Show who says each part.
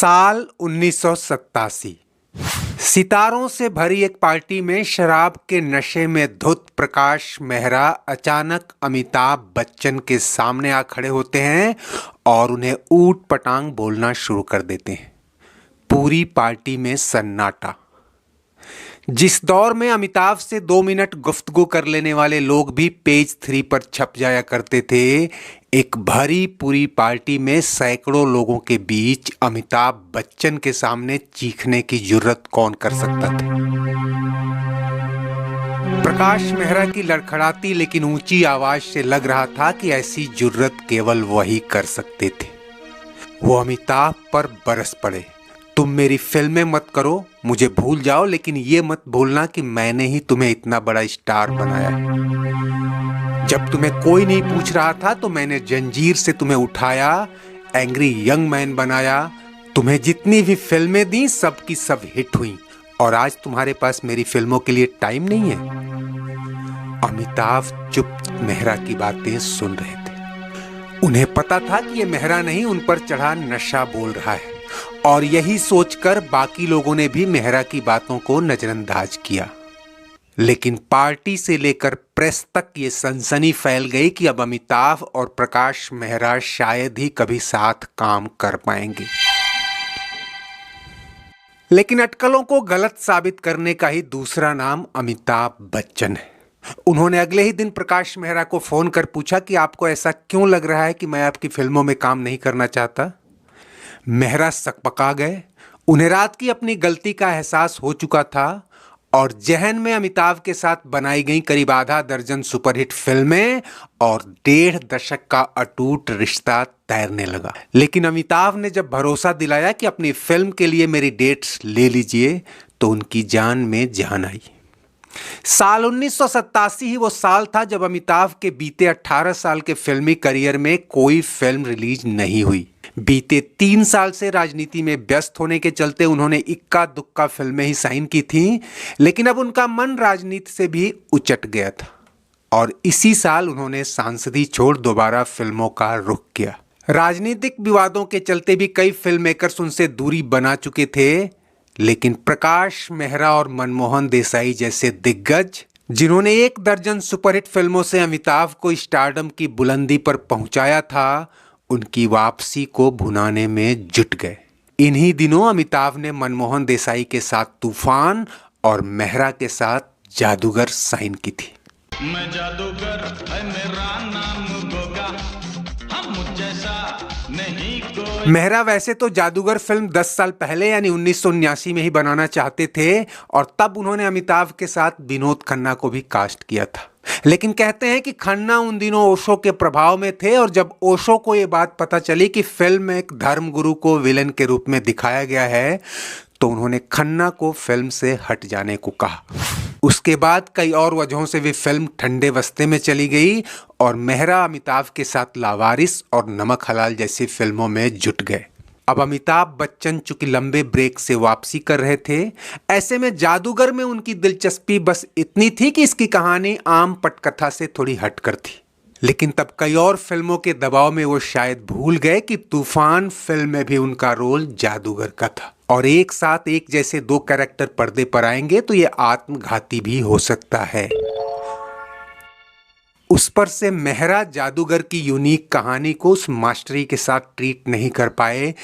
Speaker 1: साल 1987। सितारों से भरी एक पार्टी में शराब के नशे में धुत प्रकाश मेहरा अचानक अमिताभ बच्चन के सामने आ खड़े होते हैं और उन्हें ऊट पटांग बोलना शुरू कर देते हैं। पूरी पार्टी में सन्नाटा। जिस दौर में अमिताभ से 2 मिनट गुफ्तगू कर लेने वाले लोग भी पेज 3 पर छप जाया करते थे, एक भरी पूरी पार्टी में सैकड़ों लोगों के बीच अमिताभ बच्चन के सामने चीखने की जुर्रत कौन कर सकता था। प्रकाश मेहरा की लड़खड़ाती लेकिन ऊंची आवाज से लग रहा था कि ऐसी जुर्रत केवल वही कर सकते थे। वो अमिताभ पर बरस पड़े। तुम मेरी फिल्में मत करो, मुझे भूल जाओ, लेकिन ये मत भूलना कि मैंने ही तुम्हें इतना बड़ा स्टार बनाया है। जब तुम्हें कोई नहीं पूछ रहा था तो मैंने जंजीर से तुम्हें उठाया, एंग्री यंग मैन बनाया। तुम्हें जितनी भी फिल्में दी सब की सब हिट हुई और आज तुम्हारे पास मेरी फिल्मों के लिए टाइम नहीं है। अमिताभ चुप मेहरा की बातें सुन रहे थे। उन्हें पता था कि ये मेहरा नहीं, उन पर चढ़ा नशा बोल रहा है और यही सोचकर बाकी लोगों ने भी मेहरा की बातों को नजरअंदाज किया। लेकिन पार्टी से लेकर प्रेस तक ये सनसनी फैल गई कि अब अमिताभ और प्रकाश मेहरा शायद ही कभी साथ काम कर पाएंगे। लेकिन अटकलों को गलत साबित करने का ही दूसरा नाम अमिताभ बच्चन है। उन्होंने अगले ही दिन प्रकाश मेहरा को फोन कर पूछा कि आपको ऐसा क्यों लग रहा है कि मैं आपकी फिल्मों में काम नहीं करना चाहता। मेहरा सकपका गए। उन्हें रात की अपनी गलती का एहसास हो चुका था और जहन में अमिताभ के साथ बनाई गई करीब आधा दर्जन सुपरहिट फिल्में और 1.5 दशक का अटूट रिश्ता तैरने लगा। लेकिन अमिताभ ने जब भरोसा दिलाया कि अपनी फिल्म के लिए मेरी डेट्स ले लीजिए तो उनकी जान में जान आई। साल 1987 ही वो साल था जब अमिताभ के बीते 18 साल के फिल्मी करियर में कोई फिल्म रिलीज नहीं हुई। बीते 3 साल से राजनीति में व्यस्त होने के चलते उन्होंने इक्का दुक्का फिल्में ही साइन की थीं, लेकिन अब उनका मन राजनीति से भी उचट गया था और इसी साल उन्होंने सांसदी छोड़ दोबारा फिल्मों का रुख किया। राजनीतिक विवादों के चलते भी कई फिल्म मेकर्स उनसे दूरी बना चुके थे, लेकिन प्रकाश मेहरा और मनमोहन देसाई जैसे दिग्गज, जिन्होंने 1 दर्जन सुपरहिट फिल्मों से अमिताभ को स्टारडम की बुलंदी पर पहुंचाया था, उनकी वापसी को भुनाने में जुट गए। इन्हीं दिनों अमिताभ ने मनमोहन देसाई के साथ तूफान और मेहरा के साथ जादूगर साइन की थी।
Speaker 2: मैं जादूगर है मेरा नाम गोगा, हम जैसा नहीं कोई।
Speaker 1: मेहरा वैसे तो जादूगर फिल्म 10 साल पहले यानी 1979 में ही बनाना चाहते थे और तब उन्होंने अमिताभ के साथ विनोद खन्ना को भी कास्ट किया था। लेकिन कहते हैं कि खन्ना उन दिनों ओशो के प्रभाव में थे और जब ओशो को ये बात पता चली कि फिल्म में एक धर्मगुरु को विलेन के रूप में दिखाया गया है तो उन्होंने खन्ना को फिल्म से हट जाने को कहा। उसके बाद कई और वजहों से भी फिल्म ठंडे वस्ते में चली गई और मेहरा अमिताभ के साथ लावारिस और नमक हलाल जैसी फिल्मों में जुट गए। अब अमिताभ बच्चन चूंकि लंबे ब्रेक से वापसी कर रहे थे, ऐसे में जादूगर में उनकी दिलचस्पी बस इतनी थी कि इसकी कहानी आम पटकथा से थोड़ी हटकर थी। लेकिन तब कई और फिल्मों के दबाव में वो शायद भूल गए कि तूफान फिल्म में भी उनका रोल जादूगर का था और एक साथ एक जैसे 2 कैरेक्टर पर्दे पर आएंगे तो ये आत्मघाती भी हो सकता है। उस पर से मेहरा जादूगर की यूनिक कहानी को उस मास्टरी के साथ ट्रीट नहीं कर पाए